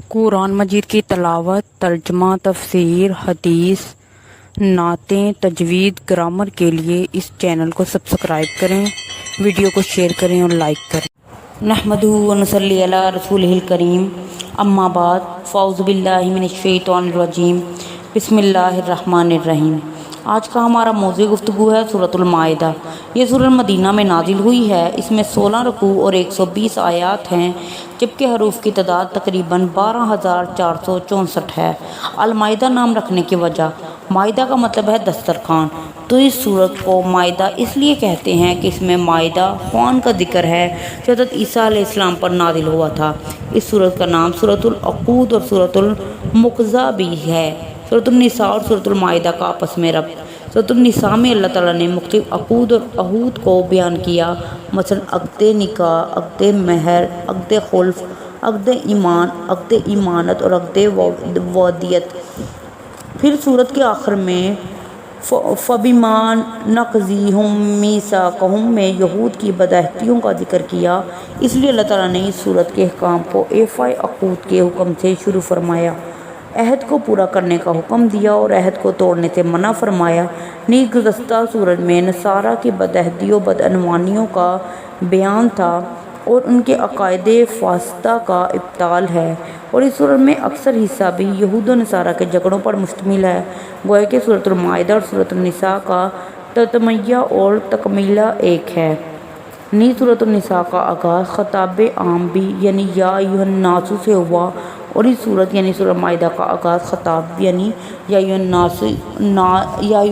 قرآن مجید کی تلاوت، ترجمہ، تفسیر، حدیث، نعتیں، تجوید، گرامر کے لیے اس چینل کو سبسکرائب کریں، ویڈیو کو شیئر کریں اور لائک کریں۔ نحمدہ و نصلی علی رسولہ الکریم، اما بعد، فاعوذ باللہ من الشیطان الرجیم، بسم اللہ الرحمن الرحیم۔ آج کا ہمارا موضوع گفتگو ہے سورۃ المائدہ۔ یہ سورہ مدینہ میں نازل ہوئی ہے۔ اس میں 16 رکوع اور 120 آیات ہیں، جبکہ حروف کی تعداد تقریباً 12,464 ہے۔ المائدہ نام رکھنے کی وجہ، مائدہ کا مطلب ہے دسترخوان، تو اس سورت کو مائدہ اس لیے کہتے ہیں کہ اس میں مائدہ خوان کا ذکر ہے جو حضرت عیسیٰ علیہ السلام پر نازل ہوا تھا۔ اس سورت کا نام سورۃ العقود اور سورۃ المقضہ بھی ہے۔ سورۃ النساء اور سورۃ المائدہ کا آپس میں ربط۔ سورۃ النساء میں اللہ تعالیٰ نے مختلف عقود اور عہود کو بیان کیا، مثلا عقد نکاح، عقد مہر، عقد خلف، عقد ایمان، عقد امانت اور عقد ودیت۔ پھر سورت کے آخر میں فَبِمَا نَقْضِهِم مِّيثَاقَهُم میں یہود کی بدعہدیوں کا ذکر کیا، اس لیے اللہ تعالیٰ نے اس سورت کے احکام کو ایفائے عقود کے حکم سے شروع فرمایا، عہد کو پورا کرنے کا حکم دیا اور عہد کو توڑنے سے منع فرمایا۔ نیز گزشتہ سورت میں نصارہ کی بدعہدیوں بدعنوانیوں کا بیان تھا اور ان کے عقائد فاسدہ کا ابطال ہے، اور اس سورت میں اکثر حصہ بھی یہود و نصارہ کے جھگڑوں پر مشتمل ہے۔ گویا کہ سورۃ المائدہ اور سورۃ النساء کا تتمیہ اور تکملہ ایک ہے۔ نیز سورۃ النساء کا آغاز خطاب عام بھی یعنی یا ایھا الناس سے ہوا، اور اس سورت یعنی سورۃ المائدہ کا آغاز خطاب یعنی یا ایھا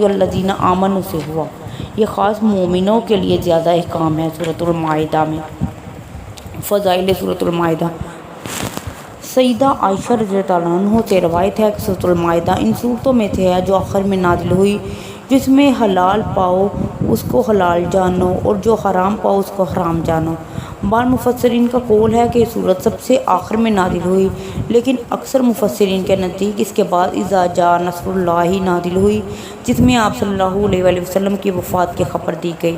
الذین آمنوا سے ہوا۔ یہ خاص مومنوں کے لیے زیادہ احکام ہے۔ سورۃ المائدہ میں فضائل سورۃ المائدہ۔ سیدہ عائشہ رضی اللہ عنہا سے روایت ہے کہ سورۃ المائدہ ان صورتوں میں سے ہے جو آخر میں نازل ہوئی، جس میں حلال پاؤ اس کو حلال جانو اور جو حرام پاؤ اس کو حرام جانو۔ بعض مفسرین کا قول ہے کہ یہ سورت سب سے آخر میں نازل ہوئی، لیکن اکثر مفسرین کے نزدیک اس کے بعد اذا جاء نصر اللہ نازل ہوئی، جس میں آپ صلی اللہ علیہ وآلہ وسلم کی وفات کی خبر دی گئی۔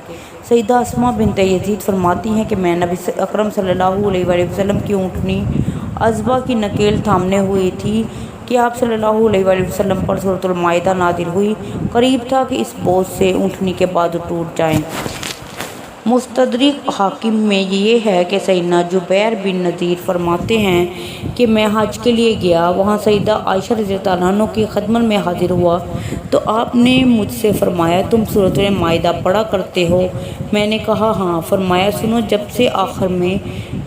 سیدہ اسماء بنت یزید فرماتی ہیں کہ میں نبی اکرم صلی اللہ علیہ وآلہ وسلم کی اونٹنی عذبہ کی نکیل تھامنے ہوئی تھی کہ آپ صلی اللہ علیہ وآلہ وسلم پر سورۃ المائدہ نازل ہوئی۔ قریب تھا کہ اس بوجھ سے اونٹنی کے بازو ٹوٹ جائیں۔ مستدرک حاکم میں یہ ہے کہ سیدنا جبیر بن نذیر فرماتے ہیں کہ میں حج کے لیے گیا، وہاں سیدہ عائشہ رضی اللہ عنہا کی خدمت میں حاضر ہوا تو آپ نے مجھ سے فرمایا تم سورۃ المائدہ پڑھا کرتے ہو؟ میں نے کہا ہاں۔ فرمایا سنو، جب سے آخر میں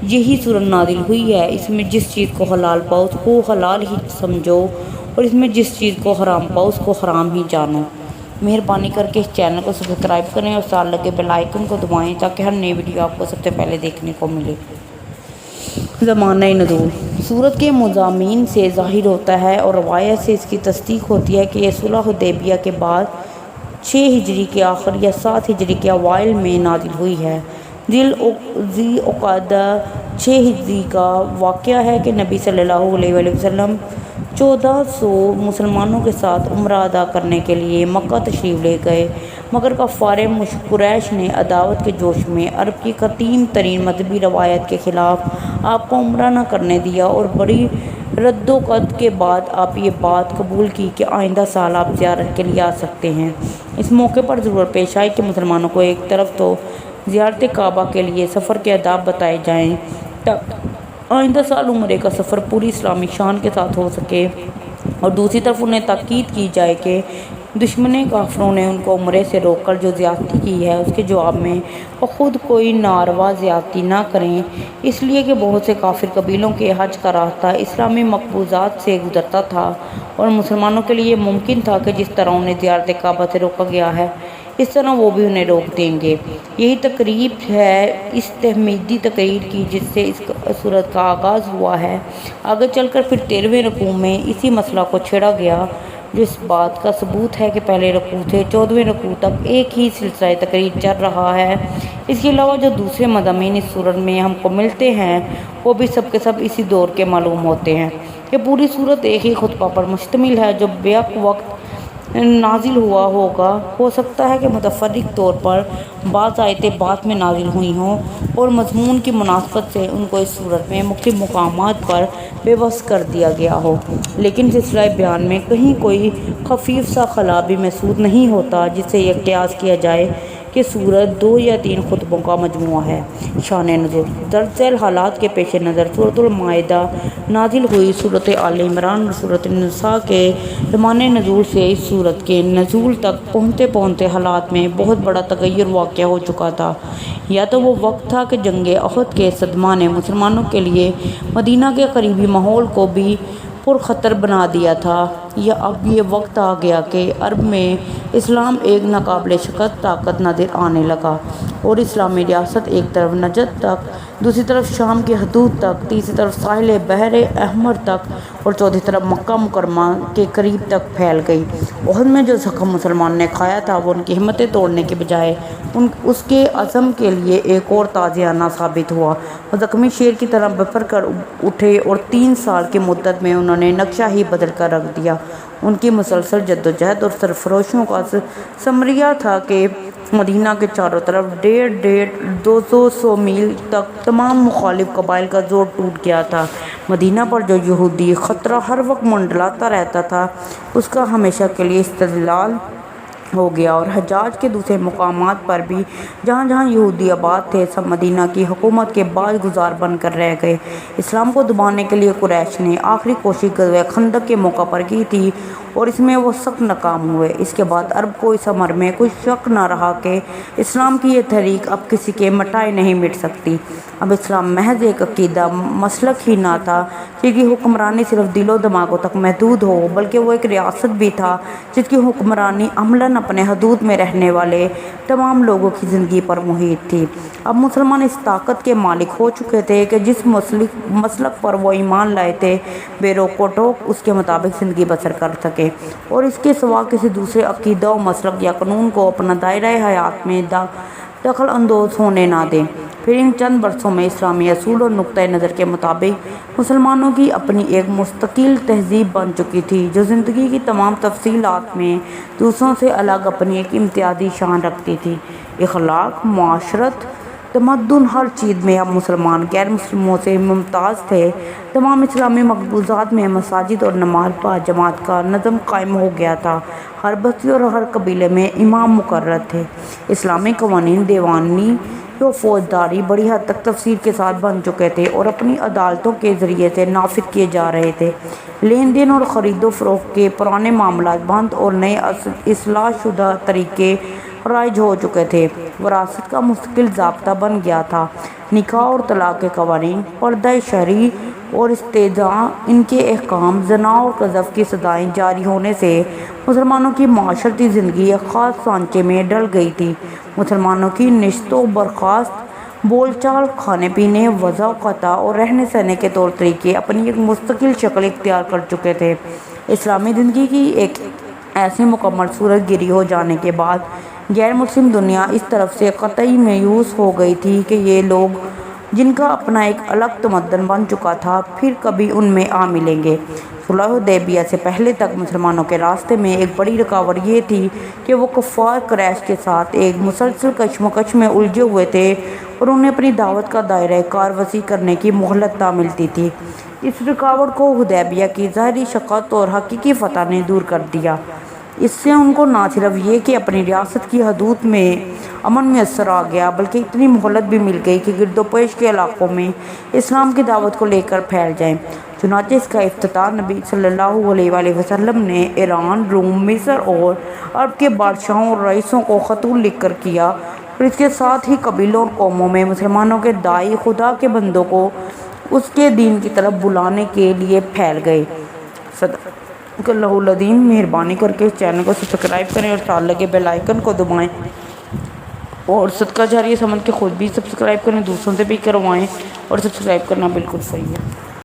یہی سورت نازل ہوئی ہے، اس میں جس چیز کو حلال پاؤ اس کو حلال ہی سمجھو اور اس میں جس چیز کو حرام پاؤ اس کو حرام ہی جانو۔ مہربانی کر کے اس چینل کو سبسکرائب کریں اور ساتھ لگے بیل آئیکن کو دبائیں تاکہ ہر نئی ویڈیو آپ کو سب سے پہلے دیکھنے کو ملے۔ زمانہ نزول۔ سورت کے مضامین سے ظاہر ہوتا ہے اور روایت سے اس کی تصدیق ہوتی ہے کہ یہ صلح حدیبیہ کے بعد 6 ہجری کے آخر یا 7 ہجری کے اوائل میں نازل ہوئی ہے۔ ذی القعدہ 6 ہجری کا واقعہ ہے کہ نبی صلی اللہ علیہ وآلہ وسلم 1400 مسلمانوں کے ساتھ عمرہ ادا کرنے کے لیے مکہ تشریف لے گئے، مگر کفار قریش نے عداوت کے جوش میں عرب کی قدیم ترین مذہبی روایت کے خلاف آپ کو عمرہ نہ کرنے دیا، اور بڑی رد و قد کے بعد آپ یہ بات قبول کی کہ آئندہ سال آپ زیارت کے لیے آ سکتے ہیں۔ اس موقع پر ضرورت پیش آئی کہ مسلمانوں کو ایک طرف تو زیارت کعبہ کے لیے سفر کے آداب بتائے جائیں تاکہ آئندہ سال عمرے کا سفر پوری اسلامی شان کے ساتھ ہو سکے، اور دوسری طرف انہیں تاکید کی جائے کہ دشمن کافروں نے ان کو عمرے سے روک کر جو زیادتی کی ہے اس کے جواب میں وہ خود کوئی ناروا زیادتی نہ کریں، اس لیے کہ بہت سے کافر قبیلوں کے حج کا راستہ اسلامی مقبوضات سے گزرتا تھا اور مسلمانوں کے لیے ممکن تھا کہ جس طرح انہیں زیارت کعبہ سے روکا گیا ہے اس طرح وہ بھی انہیں روک دیں گے۔ یہی تقریب ہے اس تحمیدی تقریر کی جس سے اس سورت کا آغاز ہوا ہے۔ آگے چل کر پھر 13ویں رکوع میں اسی مسئلہ کو چھیڑا گیا، جو اس بات کا ثبوت ہے کہ پہلے رکوع سے 14ویں رکوع تک ایک ہی سلسلہ تقریر چل رہا ہے۔ اس کے علاوہ جو دوسرے مضامین اس سورت میں ہم کو ملتے ہیں وہ بھی سب کے سب اسی دور کے معلوم ہوتے ہیں۔ یہ پوری سورت ایک ہی خطبہ پر مشتمل ہے جو بیک وقت نازل ہوا ہوگا۔ ہو سکتا ہے کہ متفرق طور پر بعض آیتیں بعد میں نازل ہوئی ہوں اور مضمون کی مناسبت سے ان کو اس صورت میں مختلف مقامات پر بے بس کر دیا گیا ہو، لیکن سلسلہ بیان میں کہیں کوئی خفیف سا خلا بھی محسوس نہیں ہوتا جس سے یہ قیاس کیا جائے کہ سورت 2 یا 3 خطبوں کا مجموعہ ہے۔ شان نزول: درج ذیل حالات کے پیش نظر سورۃ المائدہ نازل ہوئی سورۃ آل عمران اور سورۃ النساء کے زمان نزول سے اس سورت کے نزول تک پہنچتے پہنچتے حالات میں بہت بڑا تغیر واقع ہو چکا تھا۔ یا تو وہ وقت تھا کہ جنگ احد کے صدمہ نے مسلمانوں کے لیے مدینہ کے قریبی ماحول کو بھی پرخطر بنا دیا تھا، یا اب یہ وقت آ گیا کہ عرب میں اسلام ایک ناقابل شکست طاقت نظر آنے لگا اور اسلامی ریاست ایک طرف نجد تک، دوسری طرف شام کی حدود تک، تیسری طرف ساحل بحر احمر تک اور چوتھی طرف مکہ مکرمہ کے قریب تک پھیل گئی۔ احد میں جو زخم مسلمان نے کھایا تھا وہ ان کی ہمتیں توڑنے کے بجائے اس کے عزم کے لیے ایک اور تازیانہ ثابت ہوا۔ وہ زخمی شیر کی طرح بپھر کر اٹھے اور 3 سال کی مدت میں انہوں نے نقشہ ہی بدل کر رکھ دیا۔ ان کی مسلسل جدوجہد اور سرفروشیوں کا ثمرہ تھا کہ مدینہ کے چاروں طرف 150-200 میل تک تمام مخالف قبائل کا زور ٹوٹ گیا تھا۔ مدینہ پر جو یہودی خطرہ ہر وقت منڈلاتا رہتا تھا اس کا ہمیشہ کے لیے استحلال ہو گیا، اور حجاز کے دوسرے مقامات پر بھی جہاں جہاں یہودی آباد تھے سب مدینہ کی حکومت کے باز گزار بن کر رہ گئے۔ اسلام کو دبانے کے لیے قریش نے آخری کوشش غزوہ خندق کے موقع پر کی تھی اور اس میں وہ سخت ناکام ہوئے۔ اس کے بعد عرب کو اس امر میں کوئی شک نہ رہا کہ اسلام کی یہ تحریک اب کسی کے مٹائے نہیں مٹ سکتی۔ اب اسلام محض ایک عقیدہ مسلک ہی نہ تھا جس کی حکمرانی صرف دل و دماغوں تک محدود ہو، بلکہ وہ ایک ریاست بھی تھا جس کی حکمرانی عملاً اپنے حدود میں رہنے والے تمام لوگوں کی زندگی پر محیط تھی۔ اب مسلمان اس طاقت کے مالک ہو چکے تھے کہ جس مسلک پر وہ ایمان لائے تھے بے روک و ٹوک اس کے مطابق زندگی بسر کر سکے اور اس کے سوا کسی دوسرے عقیدہ و مسلک یا قانون کو اپنا دائرہ حیات میں دخل اندوز ہونے نہ دیں۔ پھر ان چند برسوں میں اسلامی اصول اور نقطۂ نظر کے مطابق مسلمانوں کی اپنی ایک مستقل تہذیب بن چکی تھی جو زندگی کی تمام تفصیلات میں دوسروں سے الگ اپنی ایک امتیازی شان رکھتی تھی۔ اخلاق، معاشرت، تمدن، ہر چیز میں اب مسلمان غیر مسلموں سے ممتاز تھے۔ تمام اسلامی مقبوضات میں مساجد اور نماز با جماعت کا نظم قائم ہو گیا تھا۔ ہر بستی اور ہر قبیلے میں امام مقرر تھے۔ اسلامی قوانین دیوانی و فوجداری بڑی حد تک تفصیل کے ساتھ بن چکے تھے اور اپنی عدالتوں کے ذریعے سے نافذ کیے جا رہے تھے۔ لین دین اور خرید و فروخت کے پرانے معاملات بند اور نئے اصلاح شدہ طریقے رائج ہو چکے تھے۔ وراثت کا مستقل ضابطہ بن گیا تھا۔ نکاح اور طلاق کے قوانین، پردہ شرعی اور استحضاء، ان کے احکام، زنا اور قذف کی سزائیں جاری ہونے سے مسلمانوں کی معاشرتی زندگی ایک خاص سانچے میں ڈل گئی تھی۔ مسلمانوں کی نشست و برخاست، بول چال، کھانے پینے، وضع و قطع اور رہنے سہنے کے طور طریقے اپنی ایک مستقل شکل اختیار کر چکے تھے۔ اسلامی زندگی کی ایک ایسی مکمل صورت گیری ہو جانے کے بعد غیر مسلم دنیا اس طرف سے قطعی مایوس ہو گئی تھی کہ یہ لوگ جن کا اپنا ایک الگ تمدن بن چکا تھا پھر کبھی ان میں آ ملیں گے۔ صلح حدیبیہ سے پہلے تک مسلمانوں کے راستے میں ایک بڑی رکاوٹ یہ تھی کہ وہ کفار قریش کے ساتھ ایک مسلسل کشمکش میں الجھے ہوئے تھے اور انہیں اپنی دعوت کا دائرہ کار وسیع کرنے کی مہلت نہ ملتی تھی۔ اس رکاوٹ کو حدیبیہ کی ظاہری شقت اور حقیقی فتح نے دور کر دیا۔ اس سے ان کو نہ صرف یہ کہ اپنی ریاست کی حدود میں امن میسر آ گیا بلکہ اتنی مہلت بھی مل گئی کہ گرد و پیش کے علاقوں میں اسلام کی دعوت کو لے کر پھیل جائیں۔ چنانچہ اس کا افتتاح نبی صلی اللہ علیہ وآلہ وسلم نے ایران، روم، مصر اور عرب کے بادشاہوں اور رئیسوں کو خطوط لکھ کر کیا اور اس کے ساتھ ہی قبیلوں اور قوموں میں مسلمانوں کے داعی خدا کے بندوں کو اس کے دین کی طرف بلانے کے لیے پھیل گئے۔ صدق اللہ العظیم۔ مہربانی کر کے اس چینل کو سبسکرائب کریں اور ساتھ لگے بیل آئیکن کو دبائیں اور صدقہ جاریہ سمجھ کے خود بھی سبسکرائب کریں، دوسروں سے بھی کروائیں، اور سبسکرائب کرنا بالکل صحیح ہے۔